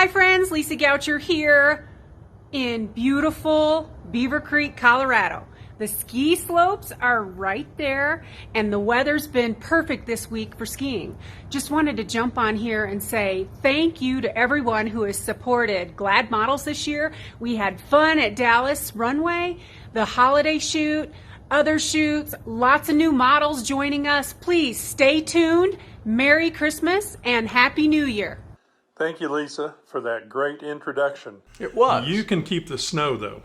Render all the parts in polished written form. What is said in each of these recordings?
Hi friends, Lisa Goucher here in beautiful Beaver Creek, Colorado. The ski slopes are right there and the weather's been perfect this week for skiing. Just wanted to jump on here and say thank you to everyone who has supported GLADmodels this year. We had fun at Dallas Runway, the holiday shoot, other shoots, lots of new models joining us. Please stay tuned. Merry Christmas and Happy New Year. Thank you, Lisa, for that great introduction. It was. You can keep the snow, though.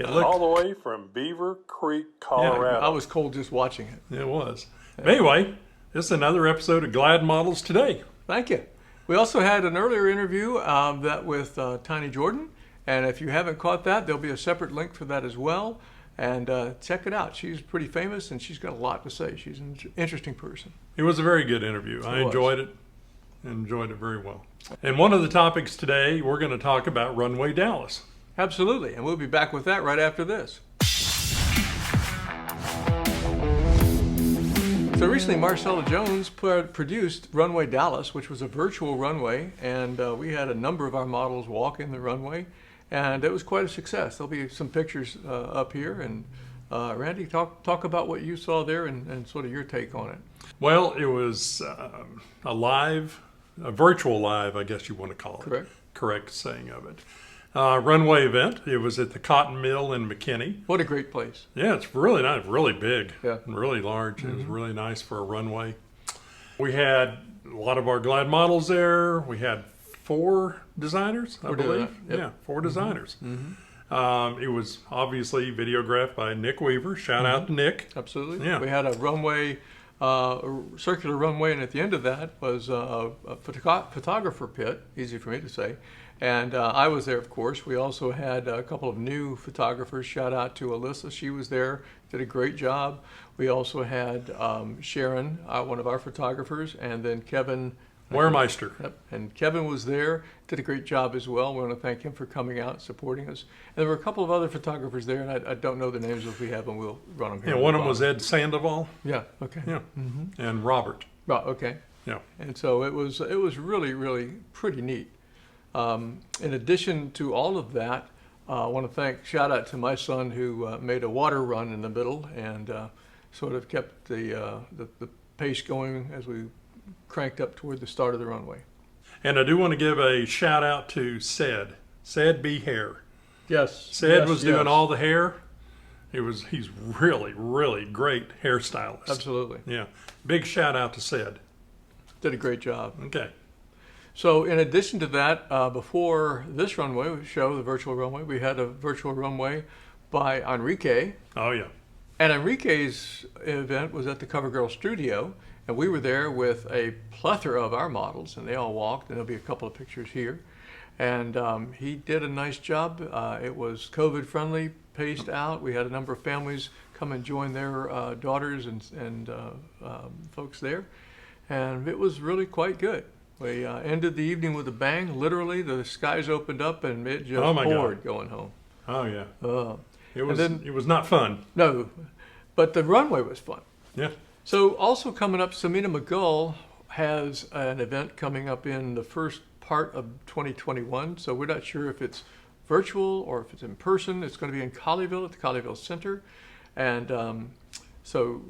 All the way from Beaver Creek, Colorado. I was cold just watching it. It was. Anyway, this is another episode of GLADmodels Today. Thank you. We also had an earlier interview that with Tiny Jordan, and if you haven't caught that, there'll be a separate link for that as well. And check it out. She's pretty famous, and she's got a lot to say. She's an interesting person. It was a very good interview. I enjoyed it. Enjoyed it very well. And one of the topics today, we're going to talk about Runway Dallas. Absolutely, and we'll be back with that right after this. So recently, Marcella Jones produced Runway Dallas, which was a virtual runway, and we had a number of our models walk in the runway, and it was quite a success. There'll be some pictures up here, and Randy, talk about what you saw there and sort of your take on it. Well, it was a virtual live, I guess you want to call it. Correct. Correct saying of it. Runway event. It was at the Cotton Mill in McKinney. What a great place. Yeah, it's really nice, really big, yeah, and really large. It was really nice for a runway. We had a lot of our GLAD models there. We had 4 designers, I believe. Yep. Yeah, 4 designers. It was obviously videographed by Nick Weaver. Shout out to Nick. Absolutely. Yeah. We had a runway, a circular runway, and at the end of that was a photographer pit, easy for me to say. And I was there, of course. We also had a couple of new photographers. Shout out to Alyssa. She was there, did a great job. We also had Sharon, one of our photographers, and then Kevin Wehrmeister. Yep. And Kevin was there, did a great job as well. We want to thank him for coming out and supporting us. And there were a couple of other photographers there, and I don't know the names. If we have them, we'll run them here. Yeah, one of them was Ed Sandoval. Yeah, okay. Yeah, and Robert. Right, okay. Yeah. And so it was really, really pretty neat. In addition to all of that, I want to shout out to my son who made a water run in the middle and sort of kept the pace going as we cranked up toward the start of the runway. And I do want to give a shout out to Sed B Hair. Yes. Sed was doing all the hair. He's really, really great hairstylist. Absolutely. Yeah. Big shout out to Sed. Did a great job. Okay. So in addition to that, before this runway show, the virtual runway, we had a virtual runway by Enrique. Oh, yeah. And Enrique's event was at the CoverGirl studio, and we were there with a plethora of our models, and they all walked, and there'll be a couple of pictures here. And he did a nice job. It was COVID-friendly, paced out. We had a number of families come and join their daughters and folks there, and it was really quite good. We ended the evening with a bang. Literally, the skies opened up and it just poured going home. Oh, yeah. It was not fun. No, but the runway was fun. Yeah. So also coming up, Samina McGull has an event coming up in the first part of 2021. So we're not sure if it's virtual or if it's in person. It's going to be in Colleyville at the Colleyville Center. And so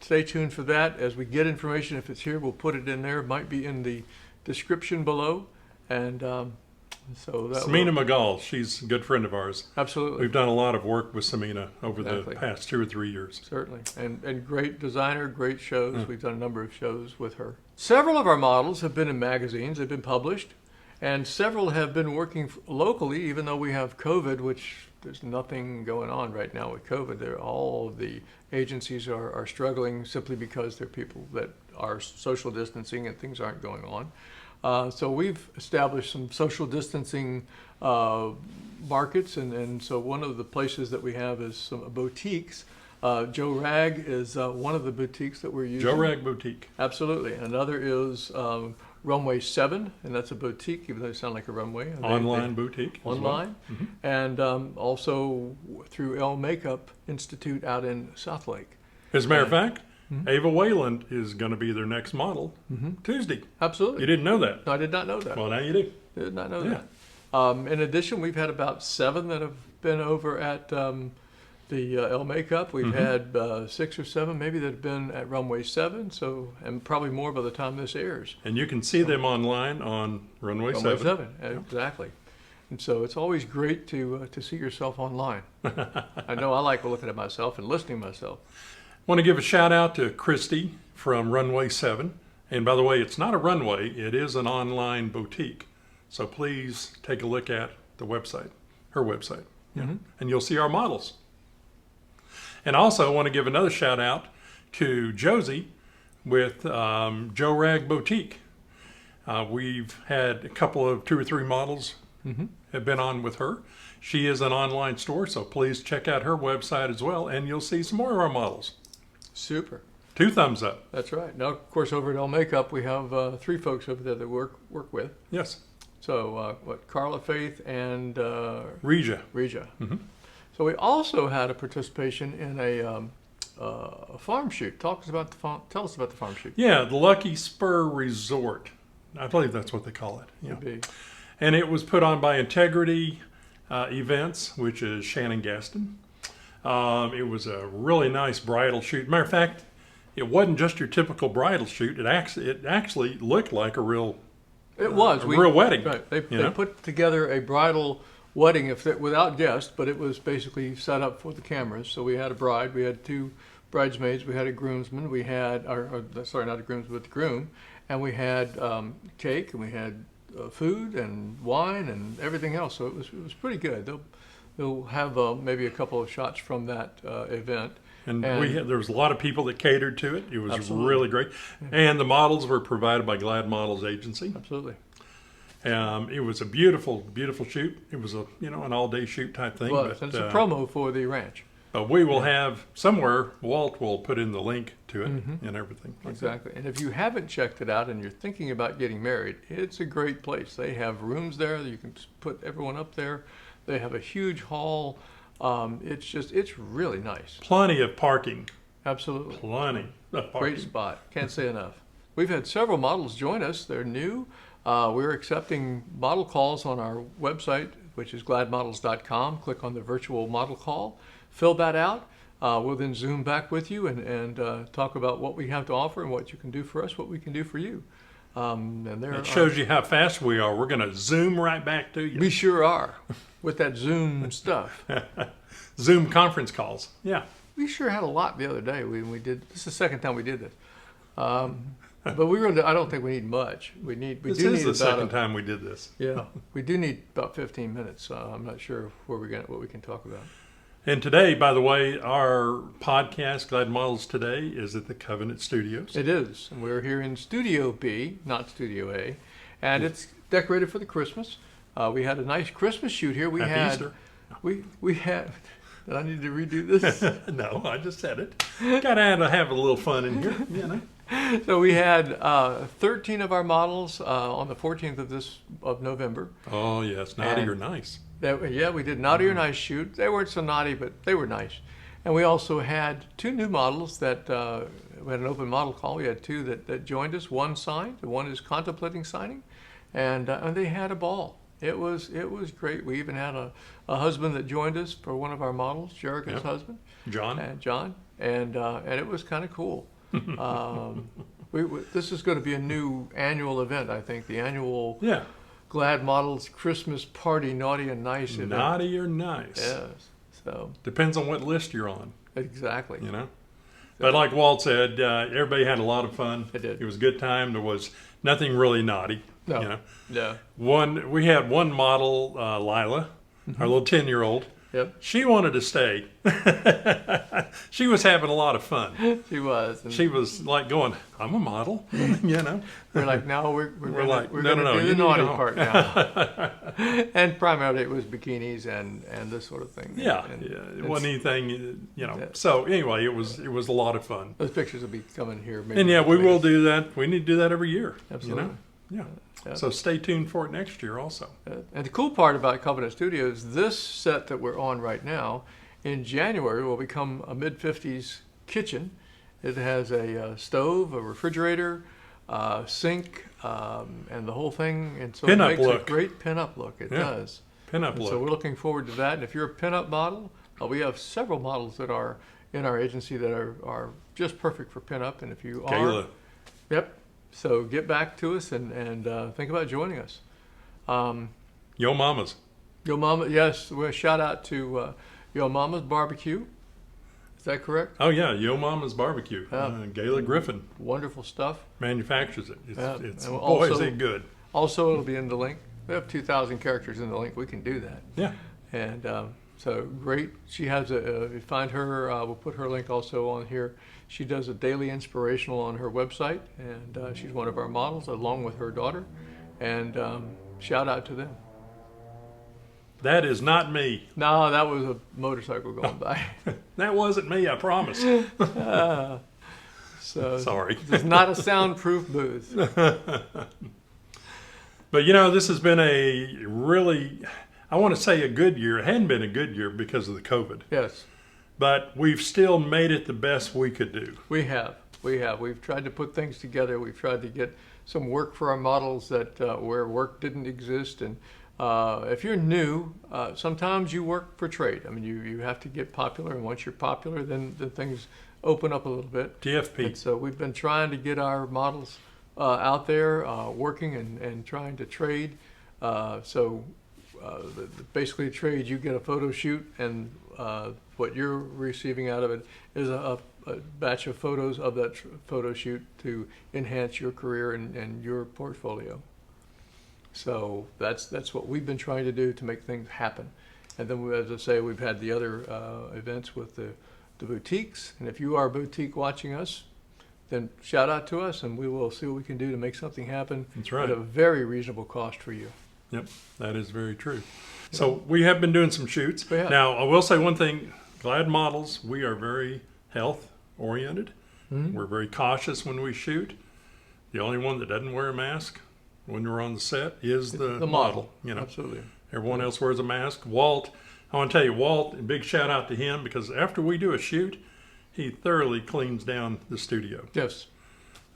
stay tuned for that. As we get information, if it's here, we'll put it in there. It might be in the description below. And so that Samina McGull, she's a good friend of ours. Absolutely. We've done a lot of work with Samina over the past 2 or 3 years. Certainly. And great designer, great shows. We've done a number of shows with her. Several of our models have been in magazines. They've been published. And several have been working locally, even though we have COVID, which there's nothing going on right now with COVID. All of the agencies are struggling simply because they're people that are social distancing and things aren't going on. So we've established some social distancing markets, and so one of the places that we have is some boutiques. Joe Rag is one of the boutiques that we're using. Joe Rag Boutique. Absolutely. Another is Runway 7, and that's a boutique, even though they sound like a runway. Online boutique. Online. Well. And also through Elle Makeup Institute out in South Lake. As a matter of fact, Ava Wayland is going to be their next model Tuesday. Absolutely. You didn't know that? No, I did not know that. Well, now you do. I did not know Yeah. that. In addition, we've had about 7 that have been over at the El Makeup. We've had 6 or 7 maybe that have been at Runway 7, so, and probably more by the time this airs. And you can see them online on Runway 7. Runway 7, exactly. And so it's always great to see yourself online. I know I like looking at myself and listening to myself. Want to give a shout out to Christy from Runway 7. And by the way, it's not a runway, it is an online boutique. So please take a look at the website, her website, and you'll see our models. And also I want to give another shout out to Josie with Joe Rag Boutique. We've had a couple of 2 or 3 models have been on with her. She is an online store, so please check out her website as well, and you'll see some more of our models. Super. 2 thumbs up. That's right. Now, of course, over at El Makeup, we have 3 folks over there that work with. Yes. So, Carla, Faith, and Regia. So we also had a participation in a farm shoot. Tell us about the farm shoot. Yeah, the Lucky Spur Resort. I believe that's what they call it. Yeah. Could be. And it was put on by Integrity Events, which is Shannon Gaston. It was a really nice bridal shoot. Matter of fact, it wasn't just your typical bridal shoot. It actually looked like a real real wedding. Right. They put together a bridal wedding without guests, but it was basically set up for the cameras. So we had a bride, we had 2 bridesmaids, we had a groomsman, we had, sorry, not a groomsman, but the groom, and we had cake, and we had food and wine and everything else. So it was pretty good. They'll have maybe a couple of shots from that event. And there was a lot of people that catered to it. It was Absolutely. really great. And the models were provided by GLADmodels Agency. Absolutely. It was a beautiful, beautiful shoot. It was an all-day shoot type thing. But it's a promo for the ranch. But we will have somewhere, Walt will put in the link to it and everything. Exactly. And if you haven't checked it out and you're thinking about getting married, it's a great place. They have rooms there. You can put everyone up there. They have a huge hall. It's really nice. Plenty of parking. Absolutely. Plenty of parking. Great spot. Can't say enough. We've had several models join us. They're new. We're accepting model calls on our website, which is GLADmodels.com. Click on the virtual model call. Fill that out. We'll then Zoom back with you and talk about what we have to offer and what you can do for us, what we can do for you. It shows you how fast we are. We're going to Zoom right back to you. We sure are with that Zoom stuff. Zoom conference calls. Yeah. We sure had a lot the other day when we did. This is the second time we did this. But I don't think we need much. This is the second time we did this. Yeah, we do need about 15 minutes. I'm not sure what we can talk about. And today, by the way, our podcast, Glad Models Today, is at the Covenant Studios. It is. And we're here in Studio B, not Studio A. And it's decorated for the Christmas. We had a nice Christmas shoot here. Happy Easter. We had... Did I need to redo this? No, I just said it. Got to have a little fun in here, So we had 13 of our models on the 14th of November. Oh, yes. Naughty or nice. We did naughty or nice shoot. They weren't so naughty, but they were nice. And we also had 2 new models that we had an open model call. We had 2 that joined us. One signed, and one is contemplating signing, and they had a ball. It was great. We even had a husband that joined us for one of our models, Jerica's husband, John, and it was kind of cool. This is going to be a new annual event, I think. The annual Glad Models Christmas Party, Naughty and Nice event. Naughty or nice? Yes. So depends on what list you're on. Exactly. But like Walt said, everybody had a lot of fun. It did. It was a good time. There was nothing really naughty. No. We had one model, Lila, our little 10-year-old. Yep. She wanted to stay. She was having a lot of fun. She was. She was like going, I'm a model, We're like, no, we're like, going no, to do you the naughty need to go part now. And primarily it was bikinis and this sort of thing. It wasn't anything, So anyway, it was a lot of fun. Those pictures will be coming here. Maybe And we will do that. We need to do that every year. Absolutely. Yeah. So stay tuned for it next year also. And the cool part about Covenant Studios, this set that we're on right now, in January will become a mid-50s kitchen, It has a stove, a refrigerator, sink, and the whole thing. And so it Pin-up makes look. a great pin-up look. It does. Pin-up And look. so we're looking forward to that. And if you're a pin-up model, we have several models that are in our agency that are just perfect for pin-up. And if you are, Gayla. yep. So get back to us and think about joining us. Yo Mamas. Yo Mama, yes. We'll shout out to Yo Mama's Barbecue. Is that correct? Oh yeah, Yo Mama's Barbecue. Gayla Griffin Wonderful stuff. manufactures it. It's And boy, is also- it good. Also, it'll be in the link. We have 2,000 characters in the link. We can do that. Yeah. And so great. She has if you find her, we'll put her link also on here. She does a daily inspirational on her website, and she's one of our models along with her daughter. And shout out to them. That is not me. No, that was a motorcycle going by. That wasn't me, I promise. So Sorry. It's not a soundproof booth. But you know, this has been a really, I want to say a good year. It hadn't been a good year because of the COVID, Yes, but we've still made it the best we could do. we have. We've tried to put things together. We've tried to get some work for our models that where work didn't exist. And if you're new, sometimes you work for trade. I mean, you have to get popular, and once you're popular, then things open up a little bit. TFP. And so we've been trying to get our models out there working and trying to trade. Basically trade, you get a photo shoot, and what you're receiving out of it is a batch of photos of that photo shoot to enhance your career and your portfolio. So that's what we've been trying to do to make things happen. And then, as I say, we've had the other events with the boutiques. And if you are a boutique watching us, then shout out to us, and we will see what we can do to make something happen. That's right. At a very reasonable cost for you. Yep, that is very true. So we have been doing some shoots. We have. Now, I will say one thing, Glad Models, we are very health oriented. Mhm. We're very cautious when we shoot. The only one that doesn't wear a mask when we're on the set is the model. You know, Absolutely. everyone else wears a mask. Walt, I want to tell you, Walt, a big shout out to him, because after we do a shoot, he thoroughly cleans down the studio. Yes.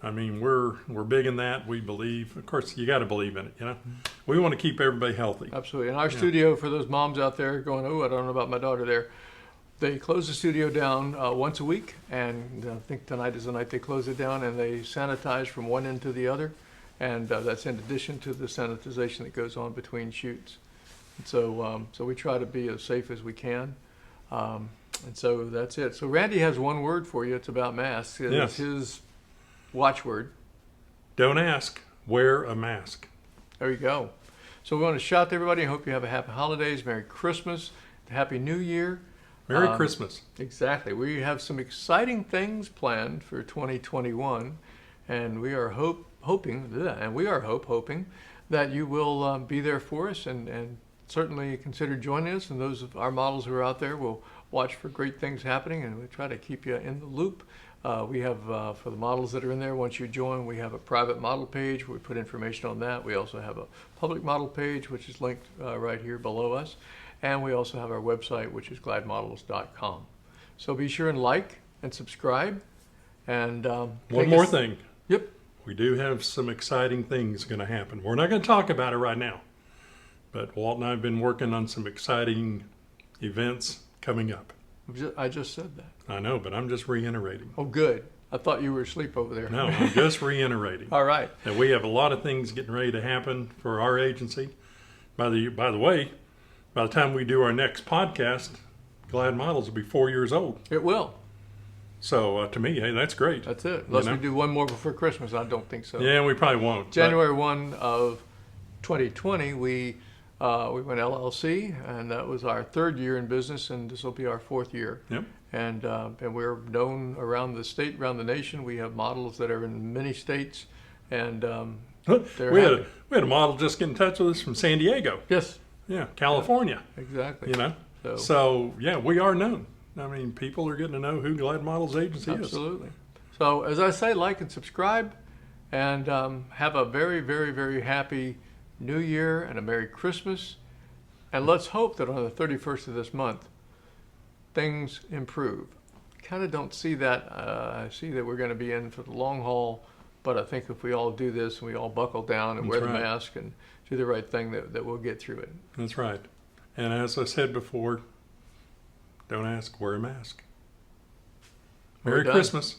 I mean, we're big in that. We believe, of course, you got to believe in it. You know, we want to keep everybody healthy. Absolutely. In our studio, for those moms out there going, oh, I don't know about my daughter there, they close the studio down once a week, and I think tonight is the night they close it down, and they sanitize from one end to the other, and that's in addition to the sanitization that goes on between shoots. And so we try to be as safe as we can, and so that's it. So Randy has one word for you. It's about masks. It's Yes. his watchword. Don't ask, wear a mask. There you go. So we want to shout to everybody. I hope you have a happy holidays, Merry Christmas, Happy New Year. Merry Christmas. Exactly. We have some exciting things planned for 2021, and we are hoping that you will be there for us, and certainly consider joining us. And those of our models who are out there will watch for great things happening, and we try to keep you in the loop. We have, for the models that are in there, once you join, we have a private model page where we put information on that. We also have a public model page, which is linked right here below us. And we also have our website, which is GLADmodels.com. So be sure and like and subscribe. And One more thing. Yep. We do have some exciting things going to happen. We're not going to talk about it right now, but Walt and I have been working on some exciting events coming up. I just said that. I know, but I'm just reiterating. Oh, good. I thought you were asleep over there. No, I'm just reiterating All right. that we have a lot of things getting ready to happen for our agency. By the way, by the time we do our next podcast, Glad Models will be 4 years old. It will. So to me, hey, that's great. That's it. Unless You know? we do one more before Christmas. I don't think so. Yeah, we probably won't. but- January 1 of 2020, we went LLC, and that was our third year in business, and this will be our fourth year. Yep. And we're known around the state, around the nation. We have models that are in many states, and they're We happy. had a model just get in touch with us from San Diego. Yes, Yeah, California. exactly. You know. So- So yeah, we are known. I mean, people are getting to know who Glad Models Agency is. Absolutely. So as I say, like and subscribe, and have a very, very, very happy New Year and a Merry Christmas. And let's hope that on the 31st of this month, things improve. kind of don't see that. I see that we're going to be in for the long haul, but I think if we all do this and we all buckle down and wear the mask and do the right thing, that we'll get through it. That's right. And as I said before, don't ask, wear a mask. Merry Christmas.